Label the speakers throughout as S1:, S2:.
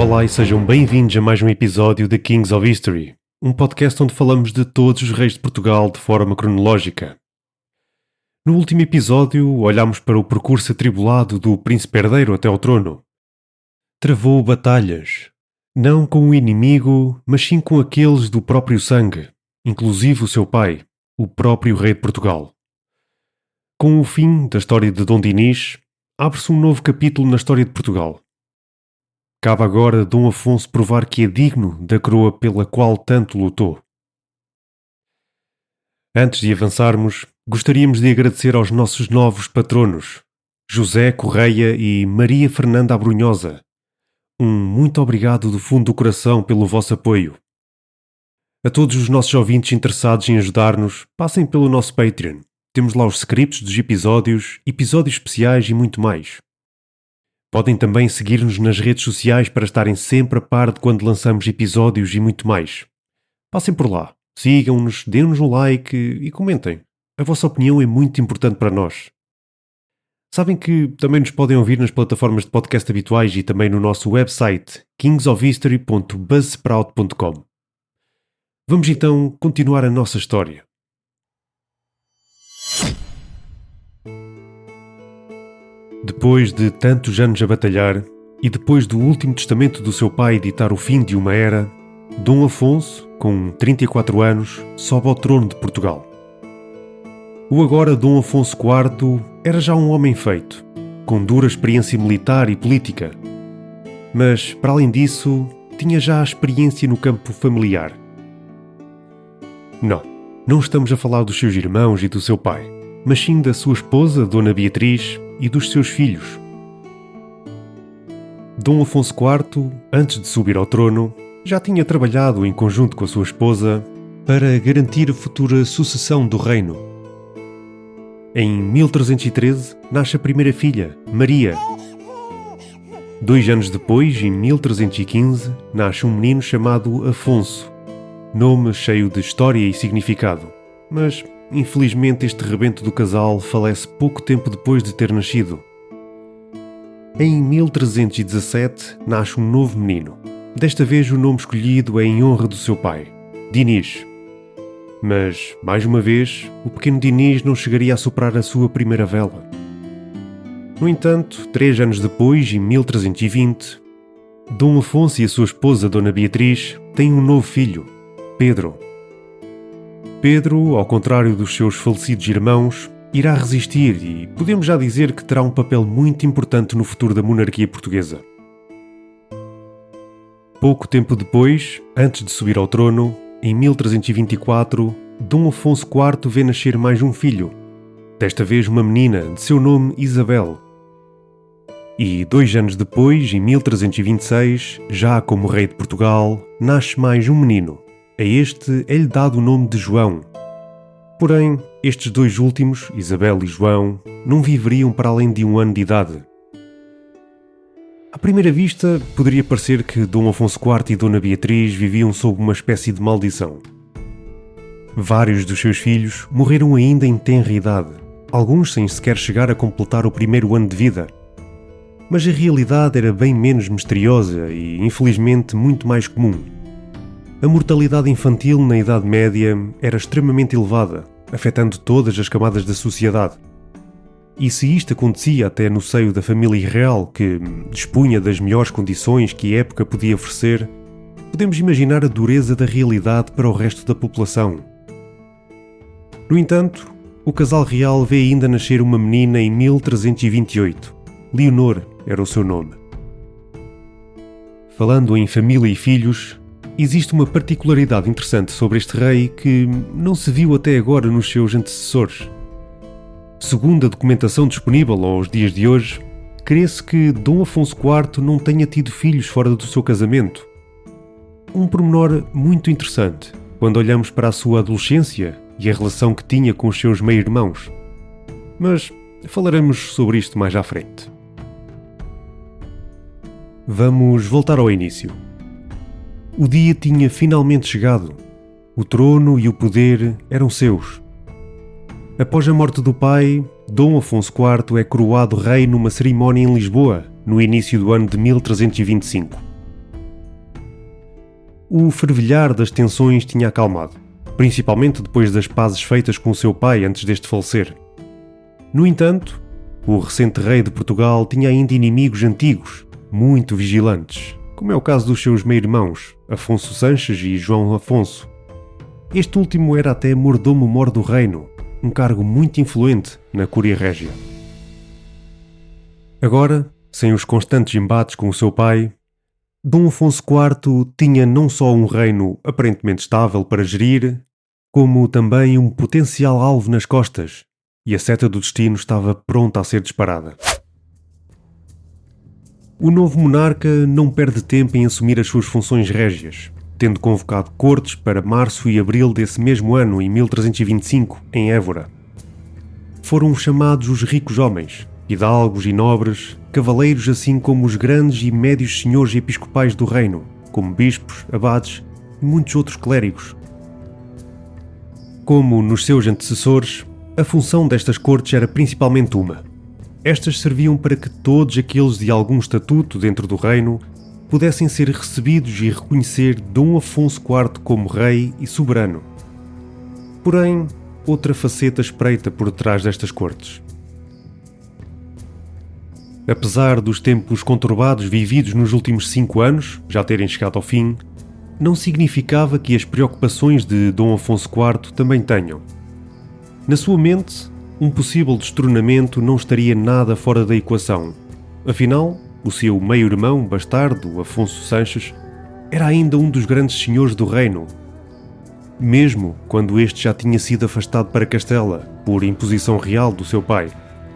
S1: Olá e sejam bem-vindos a mais um episódio de Kings of History, um podcast onde falamos de todos os reis de Portugal de forma cronológica. No último episódio, olhámos para o percurso atribulado do príncipe herdeiro até ao trono. Travou batalhas, não com o inimigo, mas sim com aqueles do próprio sangue, inclusive o seu pai, o próprio rei de Portugal. Com o fim da história de Dom Dinis, abre-se um novo capítulo na história de Portugal. Cabe agora a Dom Afonso provar que é digno da coroa pela qual tanto lutou. Antes de avançarmos, gostaríamos de agradecer aos nossos novos patronos, José Correia e Maria Fernanda Abrunhosa. Muito obrigado do fundo do coração pelo vosso apoio. A todos os nossos ouvintes interessados em ajudar-nos, passem pelo nosso Patreon. Temos lá os scripts dos episódios especiais e muito mais. Podem também seguir-nos nas redes sociais para estarem sempre a par de quando lançamos episódios e muito mais. Passem por lá, sigam-nos, deem-nos um like e comentem. A vossa opinião é muito importante para nós. Sabem que também nos podem ouvir nas plataformas de podcast habituais e também no nosso website kingsofhistory.buzzsprout.com. Vamos então continuar a nossa história. Depois de tantos anos a batalhar, e depois do último testamento do seu pai ditar o fim de uma era, Dom Afonso, com 34 anos, sobe ao trono de Portugal. O agora Dom Afonso IV era já um homem feito, com dura experiência militar e política. Mas, para além disso, tinha já a experiência no campo familiar. Não estamos a falar dos seus irmãos e do seu pai, mas sim da sua esposa, Dona Beatriz, e dos seus filhos. Dom Afonso IV, antes de subir ao trono, já tinha trabalhado em conjunto com a sua esposa para garantir a futura sucessão do reino. Em 1313, nasce a primeira filha, Maria. 2 anos depois, em 1315, nasce um menino chamado Afonso, nome cheio de história e significado, mas infelizmente este rebento do casal falece pouco tempo depois de ter nascido. Em 1317 nasce um novo menino. Desta vez o nome escolhido é em honra do seu pai, Dinis. Mas, mais uma vez, o pequeno Dinis não chegaria a soprar a sua primeira vela. No entanto, 3 anos depois, em 1320, Dom Afonso e a sua esposa Dona Beatriz têm um novo filho, Pedro. Pedro, ao contrário dos seus falecidos irmãos, irá resistir e podemos já dizer que terá um papel muito importante no futuro da monarquia portuguesa. Pouco tempo depois, antes de subir ao trono, em 1324, Dom Afonso IV vê nascer mais um filho, desta vez uma menina de seu nome Isabel. E 2 anos depois, em 1326, já como rei de Portugal, nasce mais um menino. A este é-lhe dado o nome de João. Porém, estes 2 últimos, Isabel e João, não viveriam para além de 1 ano de idade. À primeira vista, poderia parecer que Dom Afonso IV e Dona Beatriz viviam sob uma espécie de maldição. Vários dos seus filhos morreram ainda em tenra idade, alguns sem sequer chegar a completar o primeiro ano de vida. Mas a realidade era bem menos misteriosa e, infelizmente, muito mais comum. A mortalidade infantil na Idade Média era extremamente elevada, afetando todas as camadas da sociedade. E se isto acontecia até no seio da família real, que dispunha das melhores condições que a época podia oferecer, podemos imaginar a dureza da realidade para o resto da população. No entanto, o casal real vê ainda nascer uma menina em 1328. Leonor era o seu nome. Falando em família e filhos, existe uma particularidade interessante sobre este rei que não se viu até agora nos seus antecessores. Segundo a documentação disponível aos dias de hoje, crê-se que Dom Afonso IV não tenha tido filhos fora do seu casamento. Um pormenor muito interessante quando olhamos para a sua adolescência e a relação que tinha com os seus meio-irmãos. Mas falaremos sobre isto mais à frente. Vamos voltar ao início. O dia tinha finalmente chegado. O trono e o poder eram seus. Após a morte do pai, Dom Afonso IV é coroado rei numa cerimónia em Lisboa, no início do ano de 1325. o fervilhar das tensões tinha acalmado, principalmente depois das pazes feitas com o seu pai antes deste falecer. No entanto, o recente rei de Portugal tinha ainda inimigos antigos, muito vigilantes, como é o caso dos seus meio-irmãos, Afonso Sanches e João Afonso. Este último era até mordomo-mor do reino, um cargo muito influente na Cúria Régia. Agora, sem os constantes embates com o seu pai, Dom Afonso IV tinha não só um reino aparentemente estável para gerir, como também um potencial alvo nas costas, e a seta do destino estava pronta a ser disparada. O novo monarca não perde tempo em assumir as suas funções régias, tendo convocado cortes para março e abril desse mesmo ano, em 1325, em Évora. Foram chamados os ricos homens, hidalgos e nobres, cavaleiros assim como os grandes e médios senhores episcopais do reino, como bispos, abades e muitos outros clérigos. Como nos seus antecessores, a função destas cortes era principalmente uma. Estas serviam para que todos aqueles de algum estatuto dentro do reino pudessem ser recebidos e reconhecer Dom Afonso IV como rei e soberano. Porém, outra faceta espreita por detrás destas cortes. Apesar dos tempos conturbados vividos nos últimos 5 anos já terem chegado ao fim, não significava que as preocupações de Dom Afonso IV também tenham. Na sua mente, um possível destronamento não estaria nada fora da equação. Afinal, o seu meio-irmão bastardo, Afonso Sanches, era ainda um dos grandes senhores do reino, mesmo quando este já tinha sido afastado para Castela por imposição real do seu pai,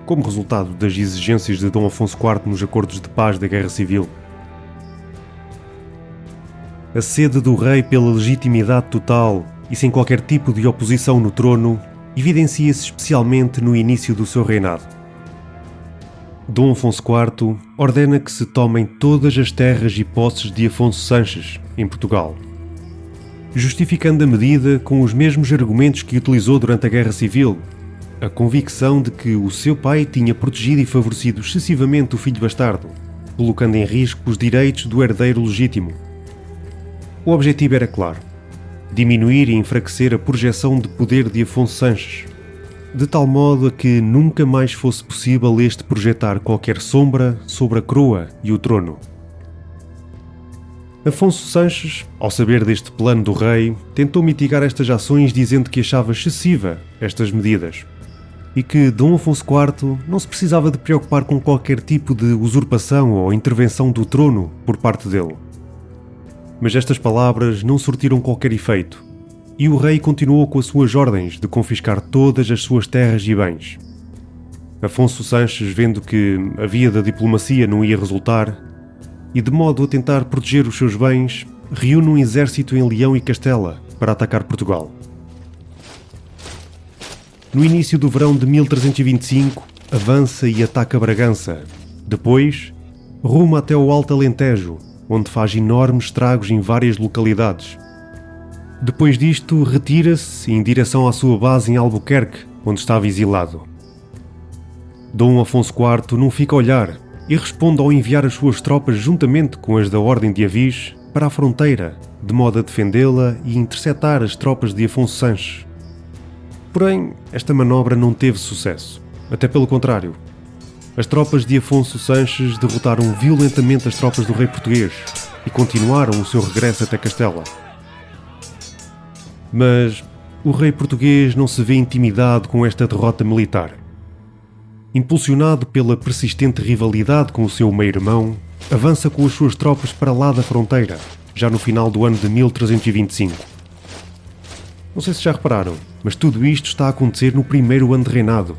S1: como resultado das exigências de Dom Afonso IV nos acordos de paz da Guerra Civil. A sede do rei pela legitimidade total e sem qualquer tipo de oposição no trono evidencia-se especialmente no início do seu reinado. Dom Afonso IV ordena que se tomem todas as terras e posses de Afonso Sanches, em Portugal, justificando a medida com os mesmos argumentos que utilizou durante a Guerra Civil, a convicção de que o seu pai tinha protegido e favorecido excessivamente o filho bastardo, colocando em risco os direitos do herdeiro legítimo. O objetivo era claro: diminuir e enfraquecer a projeção de poder de Afonso Sanches, de tal modo a que nunca mais fosse possível este projetar qualquer sombra sobre a coroa e o trono. Afonso Sanches, ao saber deste plano do rei, tentou mitigar estas ações dizendo que achava excessiva estas medidas e que Dom Afonso IV não se precisava de preocupar com qualquer tipo de usurpação ou intervenção do trono por parte dele. Mas estas palavras não surtiram qualquer efeito, e o rei continuou com as suas ordens de confiscar todas as suas terras e bens. Afonso Sanches, vendo que a via da diplomacia não ia resultar, e de modo a tentar proteger os seus bens, reúne um exército em Leão e Castela para atacar Portugal. No início do verão de 1325, avança e ataca Bragança. Depois, ruma até o Alto Alentejo, onde faz enormes estragos em várias localidades. Depois disto, retira-se em direção à sua base em Albuquerque, onde estava exilado. Dom Afonso IV não fica a olhar e responde ao enviar as suas tropas juntamente com as da Ordem de Avis para a fronteira, de modo a defendê-la e interceptar as tropas de Afonso Sanches. Porém, esta manobra não teve sucesso, até pelo contrário. As tropas de Afonso Sanches derrotaram violentamente as tropas do rei português e continuaram o seu regresso até Castela. Mas o rei português não se vê intimidado com esta derrota militar. Impulsionado pela persistente rivalidade com o seu meio-irmão, avança com as suas tropas para lá da fronteira, já no final do ano de 1325. Não sei se já repararam, mas tudo isto está a acontecer no primeiro ano de reinado.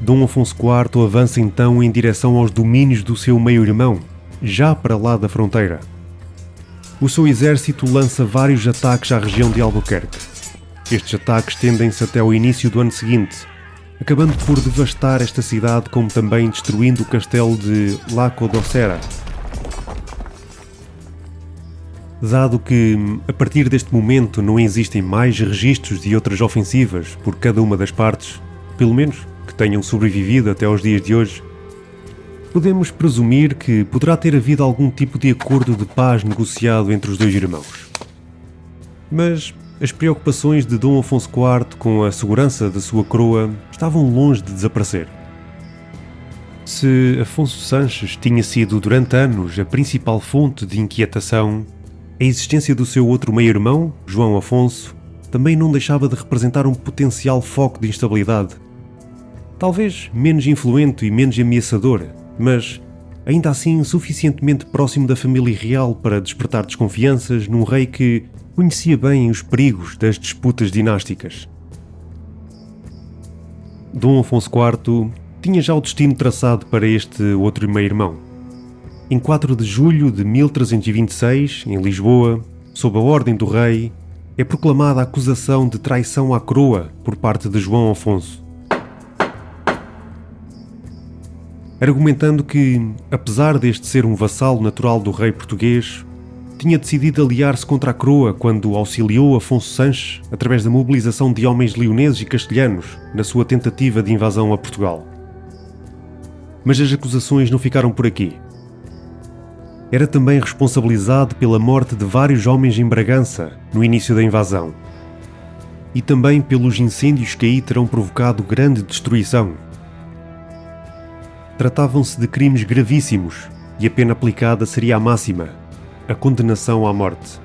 S1: Dom Afonso IV avança então em direção aos domínios do seu meio-irmão, já para lá da fronteira. O seu exército lança vários ataques à região de Albuquerque. Estes ataques estendem-se até o início do ano seguinte, acabando por devastar esta cidade, como também destruindo o castelo de Laco d'Ocera. Dado que, a partir deste momento, não existem mais registros de outras ofensivas por cada uma das partes, pelo menos que tenham sobrevivido até aos dias de hoje, podemos presumir que poderá ter havido algum tipo de acordo de paz negociado entre os dois irmãos. Mas as preocupações de Dom Afonso IV com a segurança da sua coroa estavam longe de desaparecer. Se Afonso Sanches tinha sido durante anos a principal fonte de inquietação, a existência do seu outro meio-irmão, João Afonso, também não deixava de representar um potencial foco de instabilidade. Talvez menos influente e menos ameaçador, mas ainda assim suficientemente próximo da família real para despertar desconfianças num rei que conhecia bem os perigos das disputas dinásticas. Dom Afonso IV tinha já o destino traçado para este outro meio-irmão. Em 4 de julho de 1326, em Lisboa, sob a ordem do rei, é proclamada a acusação de traição à coroa por parte de João Afonso, argumentando que, apesar deste ser um vassalo natural do rei português, tinha decidido aliar-se contra a coroa quando auxiliou Afonso Sanches através da mobilização de homens leoneses e castelhanos na sua tentativa de invasão a Portugal. Mas as acusações não ficaram por aqui. Era também responsabilizado pela morte de vários homens em Bragança no início da invasão e também pelos incêndios que aí terão provocado grande destruição. Tratavam-se de crimes gravíssimos e a pena aplicada seria a máxima, a condenação à morte.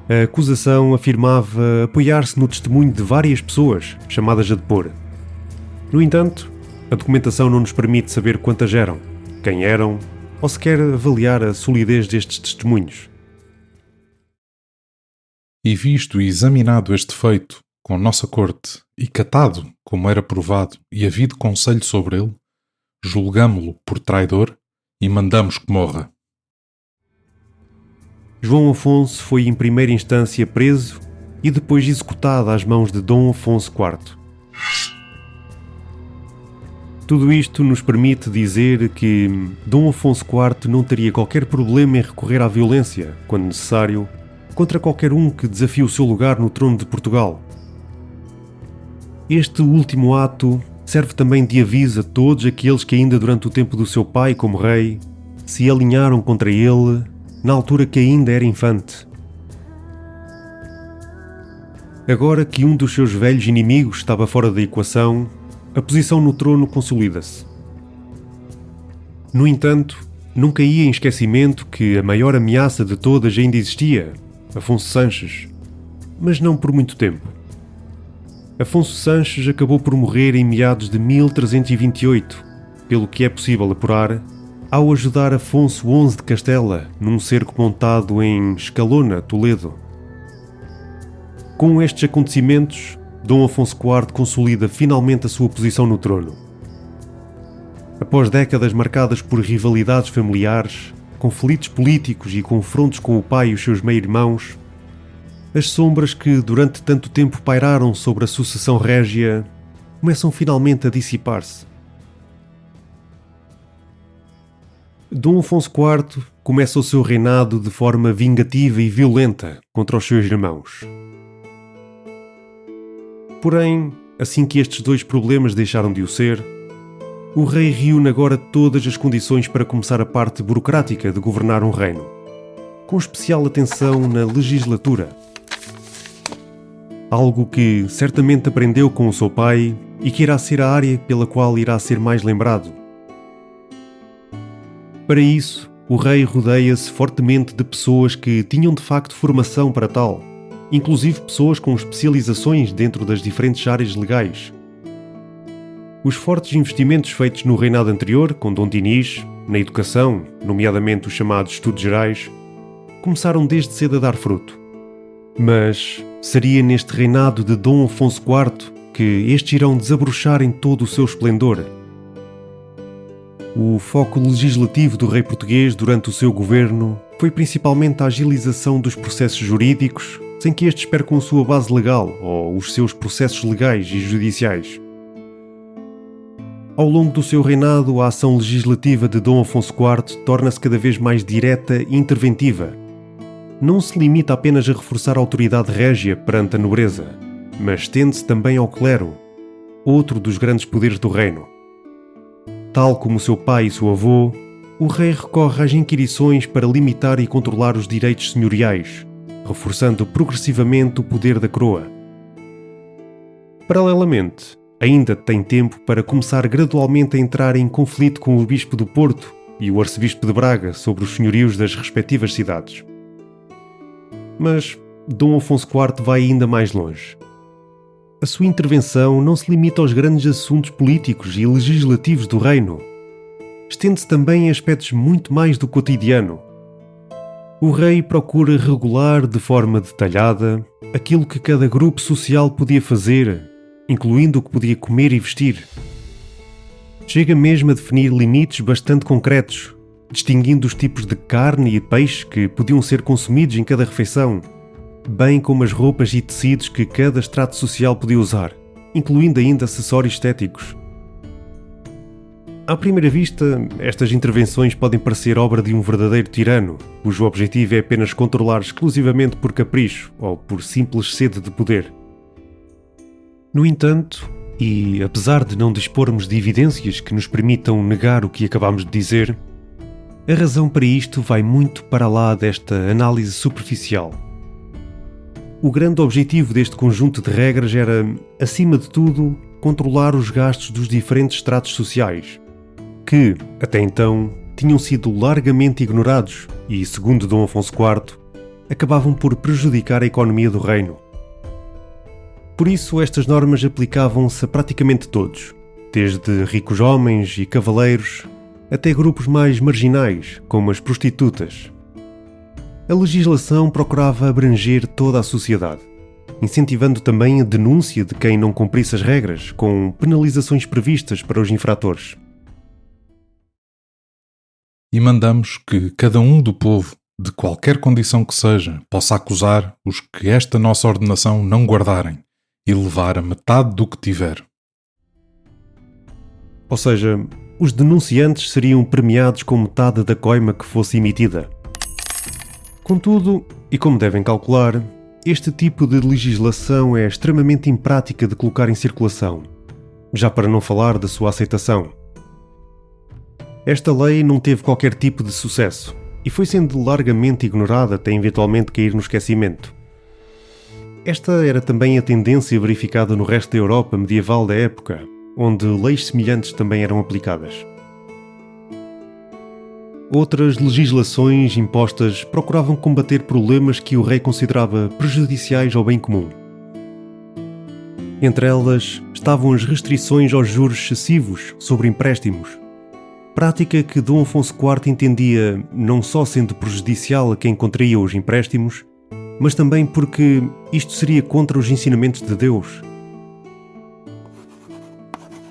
S1: A acusação afirmava apoiar-se no testemunho de várias pessoas chamadas a depor. No entanto, a documentação não nos permite saber quantas eram, quem eram, ou sequer avaliar a solidez destes testemunhos.
S2: E visto e examinado este feito com nossa corte e catado como era provado e havido conselho sobre ele, julgámo-lo por traidor e mandamos que morra.
S1: João Afonso foi em primeira instância preso e depois executado às mãos de Dom Afonso IV. Tudo isto nos permite dizer que Dom Afonso IV não teria qualquer problema em recorrer à violência, quando necessário, contra qualquer um que desafie o seu lugar no trono de Portugal. Este último ato serve também de aviso a todos aqueles que ainda durante o tempo do seu pai como rei se alinharam contra ele na altura que ainda era infante. Agora que um dos seus velhos inimigos estava fora da equação, a posição no trono consolida-se. No entanto, não caía em esquecimento que a maior ameaça de todas ainda existia, Afonso Sanches, mas não por muito tempo. Afonso Sanches acabou por morrer em meados de 1328, pelo que é possível apurar, ao ajudar Afonso XI de Castela num cerco montado em Escalona, Toledo. Com estes acontecimentos, Dom Afonso IV consolida finalmente a sua posição no trono. Após décadas marcadas por rivalidades familiares, conflitos políticos e confrontos com o pai e os seus meio-irmãos, as sombras que durante tanto tempo pairaram sobre a sucessão régia começam finalmente a dissipar-se. Dom Afonso IV começa o seu reinado de forma vingativa e violenta contra os seus irmãos. Porém, assim que estes dois problemas deixaram de o ser, o rei reúne agora todas as condições para começar a parte burocrática de governar um reino, com especial atenção na legislatura. Algo que certamente aprendeu com o seu pai e que irá ser a área pela qual irá ser mais lembrado. Para isso, o rei rodeia-se fortemente de pessoas que tinham de facto formação para tal, inclusive pessoas com especializações dentro das diferentes áreas legais. Os fortes investimentos feitos no reinado anterior, com Dom Dinis, na educação, nomeadamente os chamados estudos gerais, começaram desde cedo a dar fruto. Mas seria neste reinado de Dom Afonso IV que estes irão desabrochar em todo o seu esplendor. O foco legislativo do rei português durante o seu governo foi principalmente a agilização dos processos jurídicos, sem que estes percam a sua base legal ou os seus processos legais e judiciais. Ao longo do seu reinado, a ação legislativa de Dom Afonso IV torna-se cada vez mais direta e interventiva. Não se limita apenas a reforçar a autoridade régia perante a nobreza, mas estende-se também ao clero, outro dos grandes poderes do reino. Tal como seu pai e seu avô, o rei recorre às inquirições para limitar e controlar os direitos senhoriais, reforçando progressivamente o poder da coroa. Paralelamente, ainda tem tempo para começar gradualmente a entrar em conflito com o bispo do Porto e o arcebispo de Braga sobre os senhorios das respectivas cidades. Mas Dom Afonso IV vai ainda mais longe. A sua intervenção não se limita aos grandes assuntos políticos e legislativos do reino. Estende-se também a aspectos muito mais do cotidiano. O rei procura regular de forma detalhada aquilo que cada grupo social podia fazer, incluindo o que podia comer e vestir. Chega mesmo a definir limites bastante concretos, distinguindo os tipos de carne e peixe que podiam ser consumidos em cada refeição, bem como as roupas e tecidos que cada estrato social podia usar, incluindo ainda acessórios estéticos. À primeira vista, estas intervenções podem parecer obra de um verdadeiro tirano, cujo objetivo é apenas controlar exclusivamente por capricho ou por simples sede de poder. No entanto, e apesar de não dispormos de evidências que nos permitam negar o que acabamos de dizer, a razão para isto vai muito para lá desta análise superficial. O grande objetivo deste conjunto de regras era, acima de tudo, controlar os gastos dos diferentes estratos sociais, que, até então, tinham sido largamente ignorados e, segundo Dom Afonso IV, acabavam por prejudicar a economia do reino. Por isso, estas normas aplicavam-se a praticamente todos, desde ricos homens e cavaleiros até grupos mais marginais, como as prostitutas. A legislação procurava abranger toda a sociedade, incentivando também a denúncia de quem não cumprisse as regras, com penalizações previstas para os infratores.
S2: E mandamos que cada um do povo, de qualquer condição que seja, possa acusar os que esta nossa ordenação não guardarem e levar a metade do que tiver.
S1: Ou seja, os denunciantes seriam premiados com metade da coima que fosse emitida. Contudo, e como devem calcular, este tipo de legislação é extremamente imprática de colocar em circulação, já para não falar da sua aceitação. Esta lei não teve qualquer tipo de sucesso e foi sendo largamente ignorada até eventualmente cair no esquecimento. Esta era também a tendência verificada no resto da Europa medieval da época, onde leis semelhantes também eram aplicadas. Outras legislações impostas procuravam combater problemas que o rei considerava prejudiciais ao bem comum. Entre elas estavam as restrições aos juros excessivos sobre empréstimos, prática que Dom Afonso IV entendia não só sendo prejudicial a quem contraía os empréstimos, mas também porque isto seria contra os ensinamentos de Deus.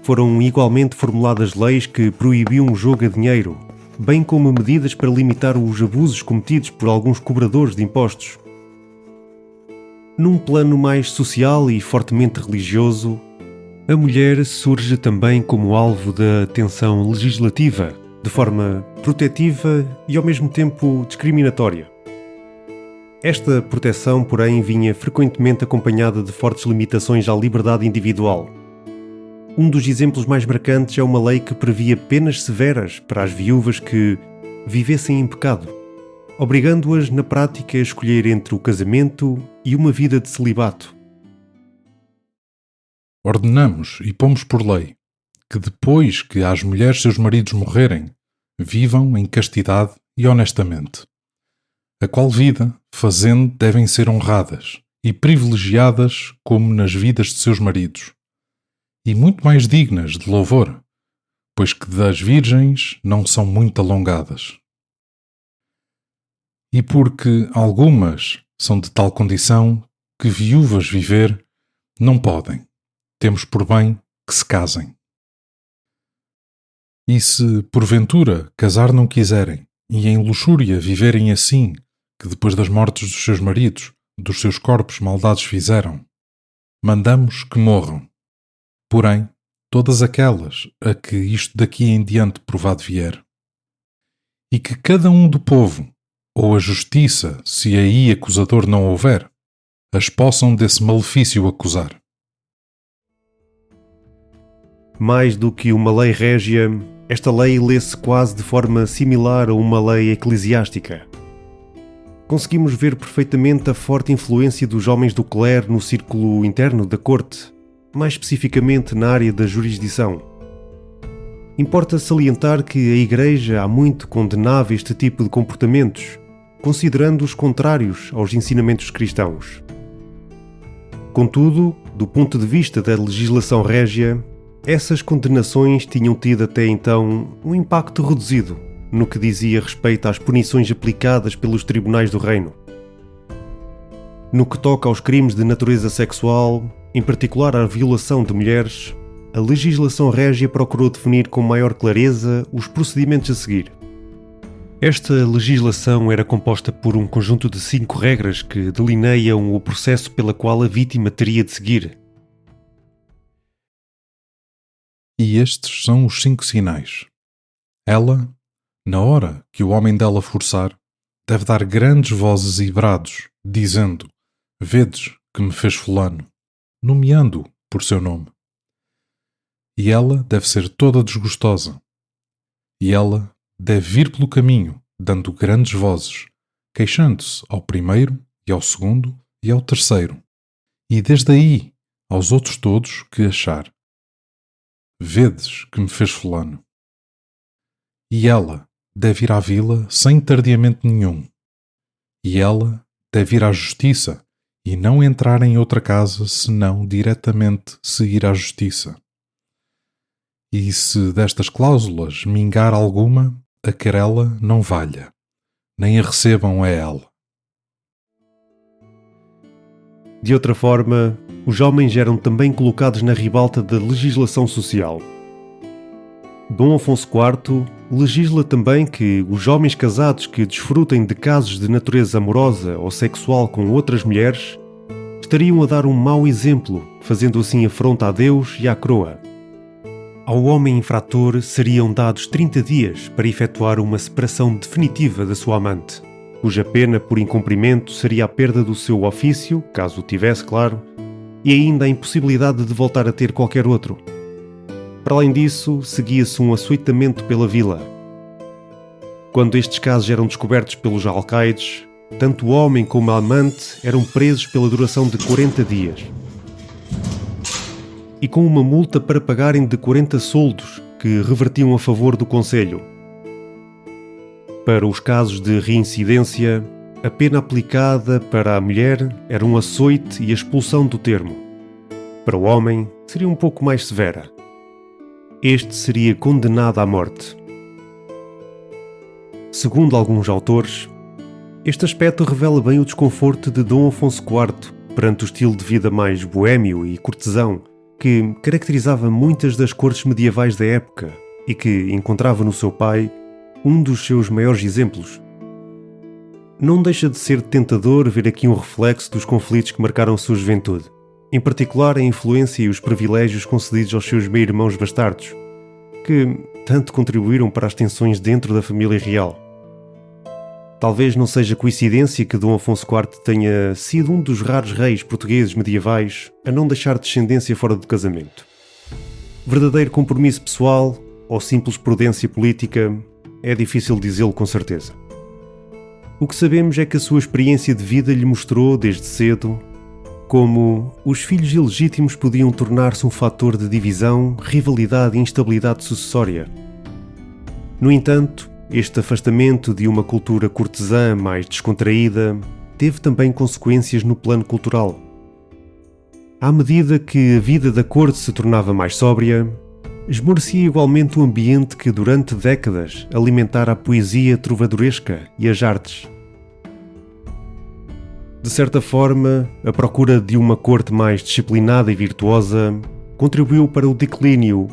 S1: Foram igualmente formuladas leis que proibiam o jogo a dinheiro, bem como medidas para limitar os abusos cometidos por alguns cobradores de impostos. Num plano mais social e fortemente religioso, a mulher surge também como alvo da atenção legislativa, de forma protetiva e ao mesmo tempo discriminatória. Esta proteção, porém, vinha frequentemente acompanhada de fortes limitações à liberdade individual. Um dos exemplos mais marcantes é uma lei que previa penas severas para as viúvas que vivessem em pecado, obrigando-as na prática a escolher entre o casamento e uma vida de celibato.
S2: Ordenamos e pomos por lei que depois que as mulheres seus maridos morrerem, vivam em castidade e honestamente, a qual vida, fazendo, devem ser honradas e privilegiadas como nas vidas de seus maridos, e muito mais dignas de louvor, pois que das virgens não são muito alongadas. E porque algumas são de tal condição que viúvas viver não podem, temos por bem que se casem. E se, porventura, casar não quiserem, e em luxúria viverem assim, que depois das mortes dos seus maridos, dos seus corpos maldades fizeram, mandamos que morram. Porém, todas aquelas a que isto daqui em diante provado vier. E que cada um do povo, ou a justiça, se aí acusador não houver, as possam desse malefício acusar.
S1: Mais do que uma lei régia, Esta lei lê-se quase de forma similar a uma lei eclesiástica. Conseguimos ver perfeitamente a forte influência dos homens do clero no círculo interno da corte, mais especificamente na área da jurisdição. Importa salientar que a Igreja há muito condenava este tipo de comportamentos, considerando-os contrários aos ensinamentos cristãos. Contudo, do ponto de vista da legislação régia, essas condenações tinham tido até então um impacto reduzido no que dizia respeito às punições aplicadas pelos tribunais do reino. No que toca aos crimes de natureza sexual, em particular à violação de mulheres, a legislação régia procurou definir com maior clareza os procedimentos a seguir. Esta legislação era composta por um conjunto de 5 regras que delineiam o processo pela qual a vítima teria de seguir.
S2: E estes são os 5 sinais. Ela, na hora que o homem dela forçar, deve dar grandes vozes e brados, dizendo: Vedes que me fez fulano, nomeando-o por seu nome. E ela deve ser toda desgostosa. E ela deve vir pelo caminho, dando grandes vozes, queixando-se ao primeiro e ao segundo e ao terceiro, e desde aí aos outros todos que achar. Vedes que me fez fulano. E ela deve ir à vila sem tardiamento nenhum. E ela deve ir à justiça e não entrar em outra casa senão diretamente seguir à justiça. E se destas cláusulas mingar alguma, a querela não valha, nem a recebam a ela.
S1: De outra forma, os homens eram também colocados na ribalta da legislação social. Dom Afonso IV legisla também que os homens casados que desfrutem de casos de natureza amorosa ou sexual com outras mulheres estariam a dar um mau exemplo, fazendo assim afronta a Deus e à coroa. Ao homem infrator seriam dados 30 dias para efetuar uma separação definitiva da sua amante, cuja pena por incumprimento seria a perda do seu ofício, caso o tivesse, claro, e ainda a impossibilidade de voltar a ter qualquer outro. Para além disso, seguia-se um açoitamento pela vila. Quando estes casos eram descobertos pelos alcaides, tanto o homem como a amante eram presos pela duração de 40 dias. E com uma multa para pagarem de 40 soldos, que revertiam a favor do concelho. Para os casos de reincidência, a pena aplicada para a mulher era um açoite e a expulsão do termo. Para o homem, seria um pouco mais severa. Este seria condenado à morte. Segundo alguns autores, este aspecto revela bem o desconforto de Dom Afonso IV perante o estilo de vida mais boêmio e cortesão que caracterizava muitas das cortes medievais da época e que encontrava no seu pai um dos seus maiores exemplos. Não deixa de ser tentador ver aqui um reflexo dos conflitos que marcaram a sua juventude, em particular a influência e os privilégios concedidos aos seus meio-irmãos bastardos, que tanto contribuíram para as tensões dentro da família real. Talvez não seja coincidência que Dom Afonso IV tenha sido um dos raros reis portugueses medievais a não deixar descendência fora do casamento. Verdadeiro compromisso pessoal ou simples prudência política é difícil dizê-lo com certeza. O que sabemos é que a sua experiência de vida lhe mostrou, desde cedo, como os filhos ilegítimos podiam tornar-se um fator de divisão, rivalidade e instabilidade sucessória. No entanto, este afastamento de uma cultura cortesã mais descontraída teve também consequências no plano cultural. À medida que a vida da corte se tornava mais sóbria, esmorecia igualmente o ambiente que durante décadas alimentara a poesia trovadoresca e as artes. De certa forma, a procura de uma corte mais disciplinada e virtuosa contribuiu para o declínio,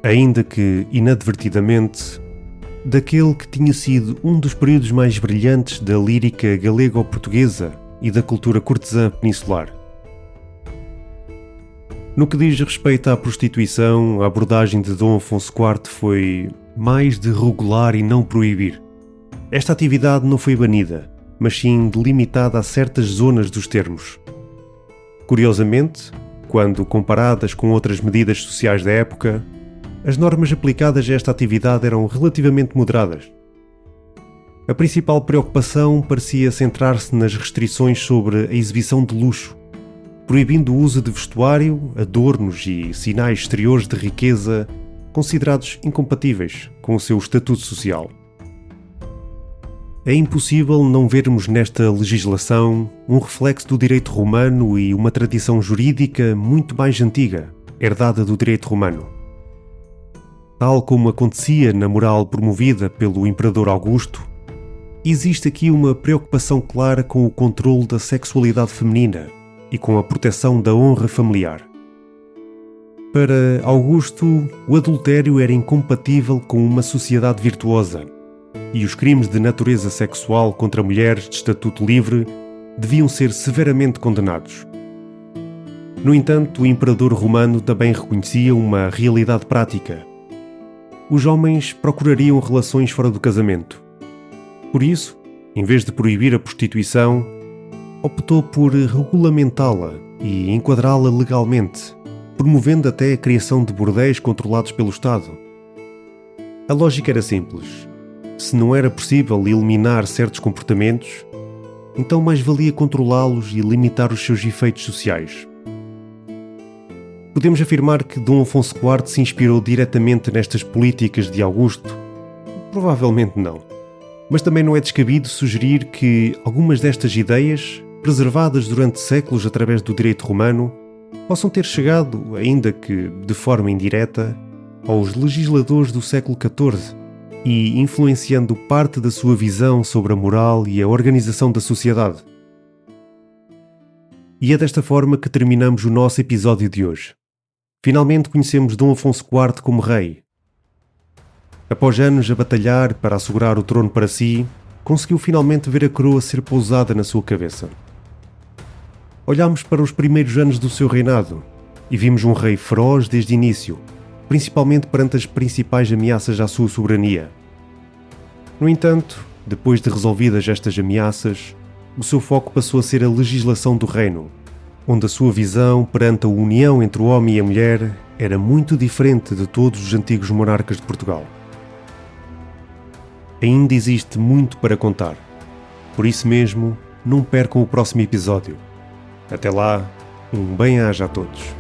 S1: ainda que inadvertidamente, daquele que tinha sido um dos períodos mais brilhantes da lírica galego-portuguesa e da cultura cortesã peninsular. No que diz respeito à prostituição, a abordagem de Dom Afonso IV foi mais de regular e não proibir. Esta atividade não foi banida, mas sim delimitada a certas zonas dos termos. Curiosamente, quando comparadas com outras medidas sociais da época, as normas aplicadas a esta atividade eram relativamente moderadas. A principal preocupação parecia centrar-se nas restrições sobre a exibição de luxo, proibindo o uso de vestuário, adornos e sinais exteriores de riqueza considerados incompatíveis com o seu estatuto social. É impossível não vermos nesta legislação um reflexo do direito romano e uma tradição jurídica muito mais antiga, herdada do direito romano. Tal como acontecia na moral promovida pelo imperador Augusto, existe aqui uma preocupação clara com o controle da sexualidade feminina e com a proteção da honra familiar. Para Augusto, o adultério era incompatível com uma sociedade virtuosa e os crimes de natureza sexual contra mulheres de estatuto livre deviam ser severamente condenados. No entanto, o imperador romano também reconhecia uma realidade prática. Os homens procurariam relações fora do casamento. Por isso, em vez de proibir a prostituição, optou por regulamentá-la e enquadrá-la legalmente, promovendo até a criação de bordéis controlados pelo Estado. A lógica era simples. Se não era possível eliminar certos comportamentos, então mais valia controlá-los e limitar os seus efeitos sociais. Podemos afirmar que Dom Afonso IV se inspirou diretamente nestas políticas de Augusto? Provavelmente não. Mas também não é descabido sugerir que algumas destas ideias, preservadas durante séculos através do direito romano, possam ter chegado, ainda que de forma indireta, aos legisladores do século XIV e influenciando parte da sua visão sobre a moral e a organização da sociedade. E é desta forma que terminamos o nosso episódio de hoje. Finalmente conhecemos Dom Afonso IV como rei. Após anos a batalhar para assegurar o trono para si, conseguiu finalmente ver a coroa ser pousada na sua cabeça. Olhámos para os primeiros anos do seu reinado e vimos um rei feroz desde o início, principalmente perante as principais ameaças à sua soberania. No entanto, depois de resolvidas estas ameaças, o seu foco passou a ser a legislação do reino, onde a sua visão perante a união entre o homem e a mulher era muito diferente de todos os antigos monarcas de Portugal. Ainda existe muito para contar. Por isso mesmo, não percam o próximo episódio. Até lá, um bem-aja a todos.